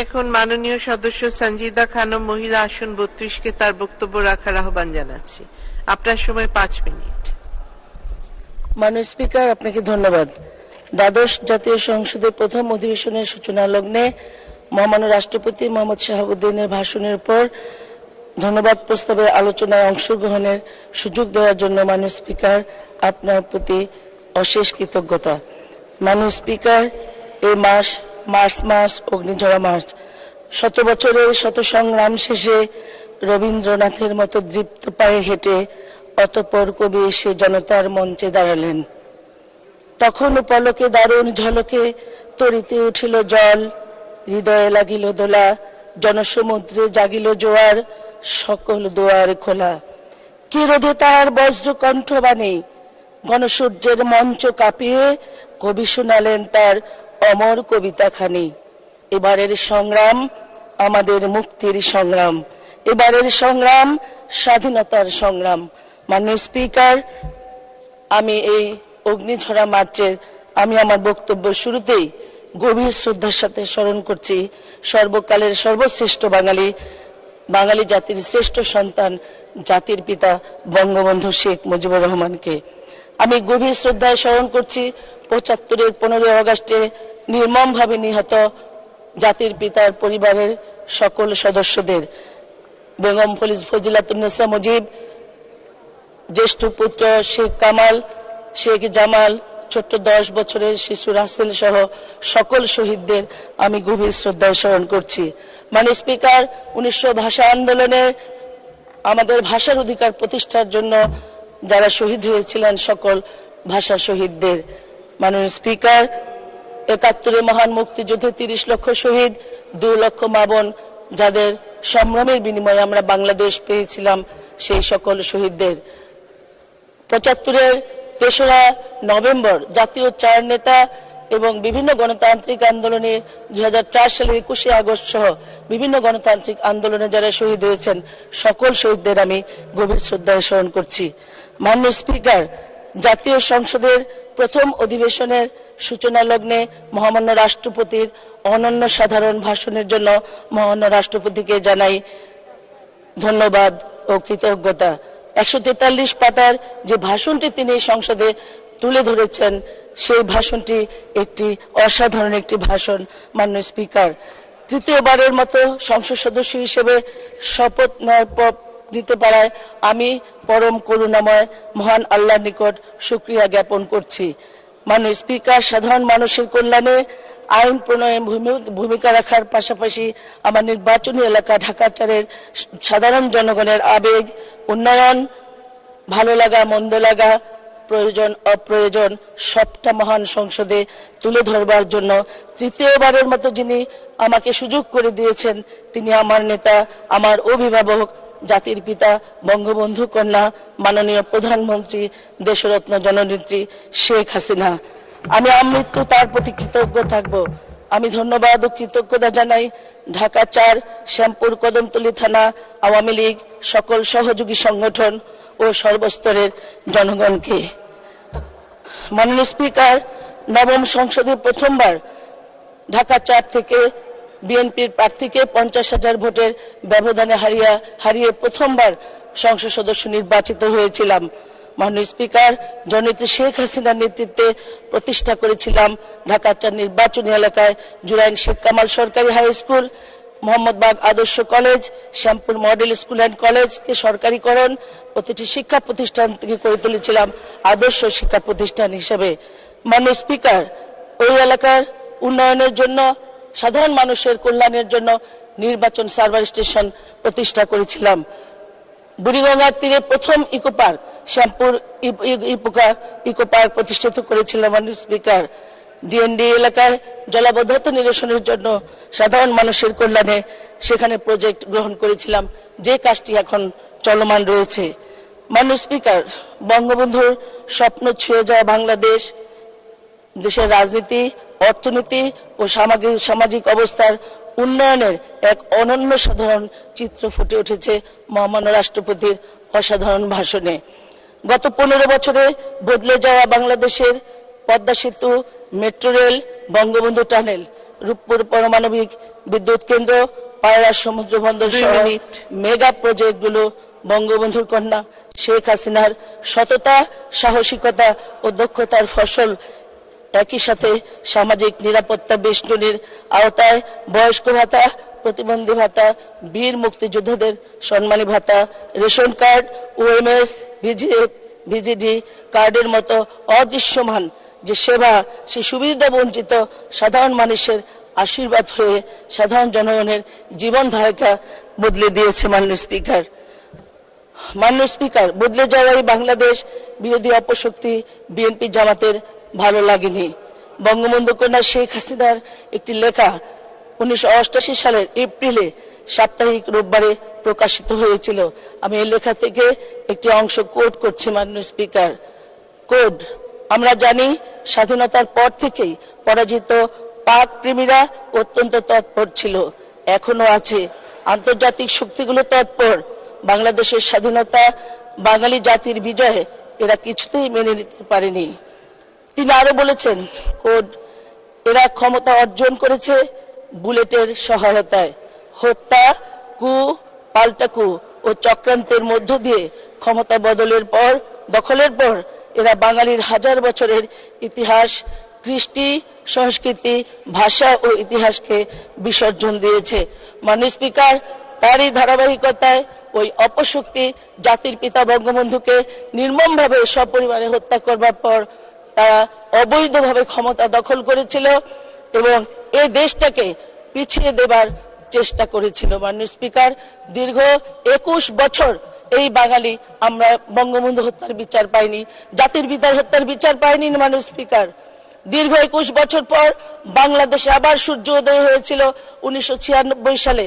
এখন মাননীয় সদস্য সঞ্জিদা খানম মহিলা আসন 32 কে তার বক্তব্য রাখার আহ্বান জানাচ্ছি। আপনার সময় 5 মিনিট। মাননীয় স্পিকার, আপনাকে ধন্যবাদ। দ্বাদশ জাতীয় সংসদের প্রথম অধিবেশনের সূচনা লগ্নে মহামান্য রাষ্ট্রপতি মোহাম্মদ শাহাবুদ্দিনের ভাষণের পর ধন্যবাদ প্রস্তাবে আলোচনায় অংশগ্রহণের সুযোগ দেওয়ার জন্য মাননীয় স্পিকার আপনার প্রতি অশেষ কৃতজ্ঞতা। মাননীয় স্পিকার, এই মার্চ মাস অগ্নিঝরা মাস, 100 বছরের শত সংগ্রাম শেষে রবীন্দ্রনাথের মতো দৃপ্ত পায়ে হেঁটে অতঃপর কবি এসে জনতার মঞ্চে দাঁড়ালেন। তখন পলকে দারুণ ঝলকে তরিতে উঠিল জল, হৃদয়ে লাগিল দোলা, জনসমুদ্রে জাগিল জোয়ার, সকল দুয়ার খোলা। কি রোধে তার বজ্র কণ্ঠবাণী, গণসূর্যের মঞ্চ কাঁপিয়ে কবি শোনালেন তার অমর কবিতা খানি। এবারের সংগ্রাম আমাদের মুক্তির সংগ্রাম, এবারের সংগ্রাম স্বাধীনতার সংগ্রাম। মাননীয় স্পিকার, আমি এই অগ্নিঝরা মার্চের আমার বক্তব্য শুরুতেই গভীর শ্রদ্ধার সাথে স্মরণ করছি সর্বকালের সর্বশ্রেষ্ঠ বাঙালি জাতির শ্রেষ্ঠ সন্তান, জাতির পিতা বঙ্গবন্ধু শেখ মুজিবুর রহমানকে। আমি গভীর শ্রদ্ধায় স্মরণ করছি 75-এর 15 আগস্টে নির্মমভাবে নিহত জাতির পিতার পরিবারের সকল সদস্যদের। বেগম ফজিলাতুন্নেসা মুজিব, জ্যেষ্ঠ পুত্র শেখ কামাল, শেখ জামাল, ছোট্ট 10 বছরের শিশু রাসেল সহ সকল শহীদদের আমি গভীর শ্রদ্ধায় স্মরণ করছি। মাননীয় স্পিকার, 1900 ভাষা আন্দোলনে আমাদের ভাষার অধিকার প্রতিষ্ঠার জন্য যারা শহীদ হয়েছিলেন সকল ভাষা শহীদদের। মাননীয় স্পিকার, 71-এ মহান মুক্তিযুদ্ধে 30 লক্ষ শহীদ, 2 লক্ষ মা বোন, যাদের সংগ্রামের বিনিময়ে আমরা বাংলাদেশ পেয়েছিলাম, সেই সকল শহীদদের। 75-এর 3রা নভেম্বর জাতীয় 4 নেতা এবং বিভিন্ন গণতান্ত্রিক আন্দোলনে 2004 সালের 21শে আগস্ট সহ বিভিন্ন গণতান্ত্রিক আন্দোলনে যারা শহীদ হয়েছেন সকল শহীদদের আমি গভীর শ্রদ্ধায় স্মরণ করছি। মাননীয় স্পিকার, জাতীয় সংসদের প্রথম অধিবেশনের সূচনা লগ্নে মহামান্য রাষ্ট্রপতির অনন্য সাধারণ ভাষণের জন্য মহামান্য রাষ্ট্রপতিকে জানাই ধন্যবাদ ও কৃতজ্ঞতা। 143 পাতার যে ভাষণটি তিনি সংসদে তুলে ধরেছেন, সেই ভাষণটি একটি অসাধারণ একটি ভাষণ। মাননীয় স্পিকার, তৃতীয়বারের মতো সংসদ সদস্য হিসেবে শপথ নিতে পারায় আমি পরম করুণাময় মহান আল্লাহর নিকট শুকরিয়া জ্ঞাপন করছি। মাননীয় স্পিকার, সাধারণ মানুষের কল্যাণে আইন প্রণয়নে ভূমিকা রাখার পাশাপাশি আমার নির্বাচনী এলাকা ঢাকা 4-এর সাধারণ জনগণের আবেগ, উন্নয়ন, ভালো লাগা মন্দ লাগা, প্রয়োজন অপ্রয়োজন সবটা মহান সংসদে তুলে ধরবার জন্য তৃতীয়বারের মতো যিনি আমাকে সুযোগ করে দিয়েছেন, তিনি আমার নেতা, আমার অভিভাবক, জাতির পিতা বঙ্গবন্ধু কন্যা মাননীয় প্রধানমন্ত্রী দেশরত্ন জননেত্রী শেখ হাসিনা। আমি আমৃত্যু তার প্রতি কৃতজ্ঞ থাকব। আমি ধন্যবাদ ও কৃতজ্ঞতা জানাই ঢাকা 4 শ্যামপুর কদমতলী থানা আওয়ামী লীগ, সকল সহযোগী সংগঠন ও সর্বস্তরের জনগণকে। মাননীয় স্পিকার, নবম সংসদে প্রথমবার ঢাকা 4 থেকে বিএনপির প্রার্থীকে 50,000 ভোটের ব্যবধানে হারিয়ে প্রথমবার সংসদ সদস্য নির্বাচিত হয়েছিলাম। মাননীয় স্পিকার, জননেত্রী শেখ হাসিনার নেতৃত্বে প্রতিষ্ঠা করেছিলাম ঢাকা 4 নির্বাচনী এলাকায় জুরাইন শেখ কামাল সরকারি হাই স্কুল, মোহাম্মদবাগ আদর্শ college, Shyampur model school and কলেজকে সরকারিকরণ, প্রতিটি শিক্ষা প্রতিষ্ঠান থেকে করে তুলেছিলাম আদর্শ শিক্ষা প্রতিষ্ঠান হিসেবে। মাননীয় স্পিকার, ওই এলাকার উন্নয়নের জন্য, সাধারণ মানুষের কল্যাণের জন্য নির্বাচন সার্ভার স্টেশন প্রতিষ্ঠা করেছিলাম। বুড়িগঙ্গার তীরে প্রথম eco park, Shyampur eco park প্রতিষ্ঠিত করেছিলাম। মাননীয় স্পিকার, ডিএনডি এলাকায় জলাবদ্ধতা নিরসনের জন্য সাধারণ মানুষের কল্যাণে সেখানে প্রজেক্ট গ্রহণ করেছিলাম, যে কাজটি এখন চলমান রয়েছে। মাননীয় স্পিকার, বঙ্গবন্ধুর স্বপ্ন ছুঁয়ে যায় বাংলাদেশ, দেশের রাজনীতি, অর্থনীতি ও সামাজিক অবস্থার উন্নয়নের এক অনন্য সাধারণ চিত্র ফুটে উঠেছে মহামান্য রাষ্ট্রপতির অসাধারণ ভাষণে। গত 15 বছরে বদলে যাওয়া বাংলাদেশের পদ্মা সেতু, metro rail, Bangabandhu tunnel, Rooppur পারমাণবিক বিদ্যুৎ কেন্দ্র, পায়রা সমুদ্র বন্দর 2 সহ মিনিট। মেগা প্রজেক্টগুলো বঙ্গবন্ধুর কন্যা শেখ হাসিনার সততা, সাহসিকতা ও দক্ষতার ফসল। একই সাথে সামাজিক নিরাপত্তা বেষ্টনীর আওতায় বয়স্ক ভাতা, প্রতিবন্ধী ভাতা, বীর মুক্তিযোদ্ধাদের সম্মানী ভাতা, রেশন কার্ড, ওএমএস, ভিজিডি কার্ডের মতো অদৃশ্যমান যে সেবা, সেই সুবিধা বঞ্চিত সাধারণ মানুষের আশীর্বাদ হয়ে সাধারণ জনগণের জীবনধারাকে বদলে দিয়েছে। মাননীয় স্পিকার, বদলে যাওয়া এই বাংলাদেশ বিরোধী অপশক্তি বিএনপি জামাতের ভালো লাগেনি। বঙ্গবন্ধু কন্যা শেখ হাসিনার একটি লেখা 1988 সালের এপ্রিলে সাপ্তাহিক রোববারে প্রকাশিত হয়েছিল। আমি এই লেখা থেকে একটি অংশ কোট করছি। মাননীয় স্পিকার, কোড: আমরা জানি স্বাধীনতার পর থেকেই পরাজিত পাক প্রেমীরা অত্যন্ত তৎপর ছিল, এখনো আছে। আন্তর্জাতিক শক্তিগুলো তৎপর। বাংলাদেশের স্বাধীনতা, বাঙালি জাতির বিজয় এরা কিছুতেই মেনে নিতে পারেনি। তিনি আরো বলেছেন, কোড: এরা ক্ষমতা অর্জন করেছে বুলেটের সহায়তায়। হত্যা, কু, পাল্টা কু ও চক্রান্তের মধ্য দিয়ে ক্ষমতা দখলের পর এরা বাঙালির হাজার বছরের ইতিহাস, কৃষ্টি, সংস্কৃতি, ভাষা ও ইতিহাসকে বিসর্জন দিয়েছে। মাননীয় স্পিকার, তারই ধারাবাহিকতায় ওই অপশক্তি জাতির পিতা বঙ্গবন্ধুকে নির্মমভাবে সপরিবারে হত্যা করবার পর তারা অবৈধভাবে ক্ষমতা দখল করেছিল এবং এই দেশটাকে পিছিয়ে দেবার চেষ্টা করেছিল। মাননীয় স্পিকার, দীর্ঘ 21 বছর এই বাঙালি আমরা বঙ্গবন্ধু হত্যার বিচার পাইনি, জাতির পিতার হত্যার বিচার পাইনি। মাননীয় স্পিকার, দীর্ঘ 21 বছর পর বাংলাদেশে আবার সূর্য উদয় হয়েছিল 1996 সালে।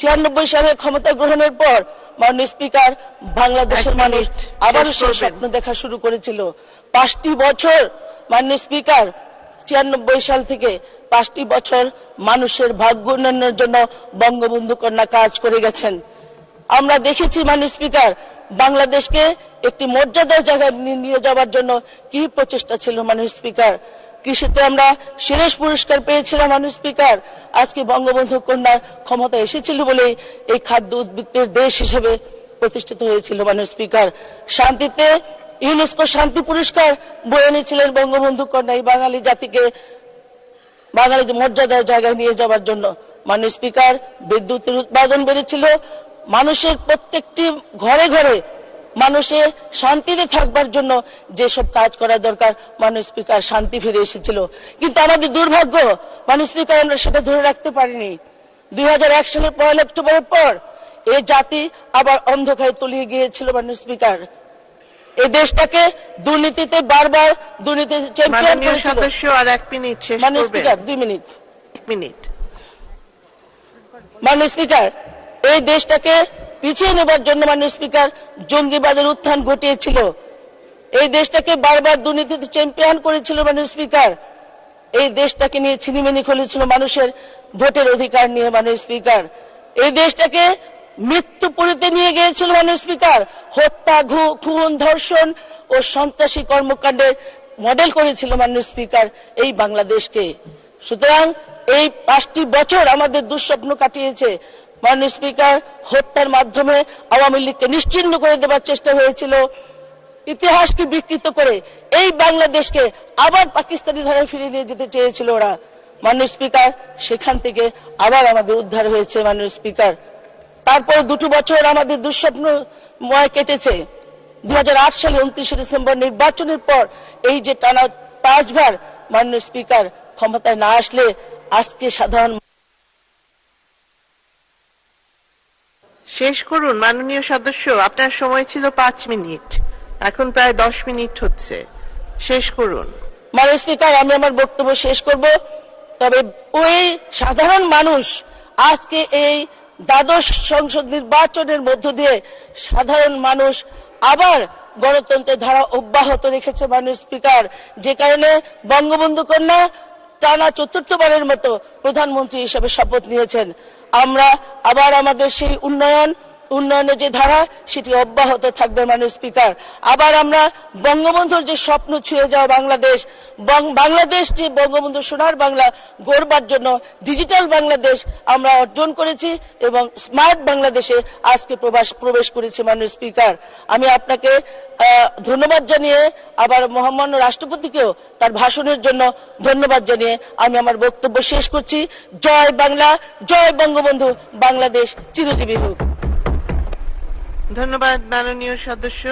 96 সালে ক্ষমতা গ্রহণের পর মাননীয় স্পিকার, বাংলাদেশের মানুষ আবারও সেই স্বপ্ন দেখা শুরু করেছিল। 5টি বছর মাননীয় স্পিকার, 96 সাল থেকে 5টি বছর মানুষের ভাগ্য উন্নয়নের জন্য বঙ্গবন্ধু কন্যা কাজ করে গেছেন। আমরা দেখেছি মাননীয় স্পিকার, বাংলাদেশকে একটি মর্যাদার জায়গায় নিয়ে যাওয়ার জন্য কি প্রচেষ্টা ছিল। মাননীয় স্পিকার, কৃষিতে আমরা সেরেশ পুরস্কার পেয়েছিলাম। মাননীয় স্পিকার, আজকে বঙ্গবন্ধু কন্যার ক্ষমতা এসেছিল বলেই এই খাদ্য উদ্ভিদের দেশ হিসেবে প্রতিষ্ঠিত হয়েছিল। মাননীয় স্পিকার, শান্তিতে ইউনেস্কো শান্তি পুরস্কার বয়ে এনেছিলেন বঙ্গবন্ধু কন্যা এই বাঙালি জাতিকে বাঙালি মর্যাদার জায়গায় নিয়ে যাওয়ার জন্য। মাননীয় স্পিকার, বিদ্যুতের উৎপাদন বেড়েছিল, মানুষের প্রত্যেকটি ঘরে ঘরে মানুষের শান্তিতে থাকবার জন্য যেসব কাজ করা দরকার মাননীয় স্পিকার, শান্তি ফিরে এসেছিল। কিন্তু আমাদের দুর্ভাগ্য মাননীয় স্পিকার, আমরা সেটা ধরে রাখতে পারিনি। 2001 সালের 1 অক্টোবরের পর এই জাতি আবার অন্ধকারে তলিয়ে গিয়েছিল। মাননীয় স্পিকার, এই দেশটাকে দুর্নীতিতে বারবার দুর্নীতিতে চ্যাম্পিয়ন করেছিল। সদস্য আর 1 মিনিট শেষ মাননীয় করবেন। Speaker, 2 minute. 1 মিনিট। মাননীয় স্পিকার, এই দেশটাকে পিছিয়ে নেবার জন্য মাননীয় স্পিকার জঙ্গিবাদের উত্থান ঘটিয়েছিল। এই দেশটাকে বারবার দুর্নীতিতে চ্যাম্পিয়ন করেছিল। মাননীয় স্পিকার, এই দেশটাকে নিয়ে ছিনিমিনি খেলেছিল মানুষের ভোটের অধিকার নিয়ে। মাননীয় স্পিকার, এই দেশটাকে মৃত্যুপুরীতে নিয়ে গিয়েছিল। মাননীয় স্পিকার, হত্যা, খুন, ধর্ষণ ও সন্ত্রাসী কর্মকাণ্ডের মডেল করেছিল। মাননীয় স্পিকার, এই বাংলাদেশকে। সুতরাং এই 5টি বছর আমাদের দুঃস্বপ্ন কাটিয়েছে। মাননীয় স্পিকার, হত্যার মাধ্যমে আওয়ামী লীগকে নিশ্চিহ্ন করে দেবার চেষ্টা হয়েছিল। ইতিহাসকে বিকৃত করে এই বাংলাদেশকে আবার পাকিস্তানি ধারায় ফিরিয়ে নিয়ে যেতে চেয়েছিল ওরা। মাননীয় স্পিকার, সেখান থেকে আবার আমাদের উদ্ধার হয়েছে। মাননীয় স্পিকার, তারপর 2 বছর আমাদের দুঃস্বপ্নময় কেটেছে। 2008 সালে 29 ডিসেম্বর নির্বাচনের পর এই যে টানা 5 বার মাননীয় স্পিকার ক্ষমতায় না আসলে আজকে সাধারণ। শেষ করুন মাননীয় সদস্য, আপনার সময় ছিল 5 মিনিট, এখন প্রায় 10 মিনিট হচ্ছে। শেষ করুন। মাননীয় স্পিকার, আমি আমার বক্তব্য শেষ করব। তবে ওই সাধারণ মানুষ আজকে এই দ্বাদশ সংসদ নির্বাচনের মধ্য দিয়ে সাধারণ মানুষ আবার গণতন্ত্রের ধারা অব্যাহত রেখেছে। মাননীয় স্পিকার, যে কারণে বঙ্গবন্ধু কন্যা টানা 4র্থবারের মতো প্রধানমন্ত্রী হিসেবে শপথ নিয়েছেন। আমরা আবার আমাদের সেই উন্নয়ন, উন্নয়নের যে ধারা সেটি অব্যাহত থাকবে মাননীয় স্পিকার। আবার আমরা বঙ্গবন্ধুর যে স্বপ্ন ছুঁয়ে যাওয়া বাংলাদেশ, বাংলাদেশ যে বঙ্গবন্ধু সোনার বাংলা গড়বার জন্য ডিজিটাল বাংলাদেশ আমরা অর্জন করেছি এবং স্মার্ট বাংলাদেশে আজকে প্রবেশ করেছি মাননীয় স্পিকার। আমি আপনাকে ধন্যবাদ জানিয়ে আবার মহামান্য রাষ্ট্রপতিকেও তার ভাষণের জন্য ধন্যবাদ জানিয়ে আমি আমার বক্তব্য শেষ করছি। জয় বাংলা, জয় বঙ্গবন্ধু, বাংলাদেশ চিরজীবী হোক। ধন্যবাদ মাননীয় সদস্য।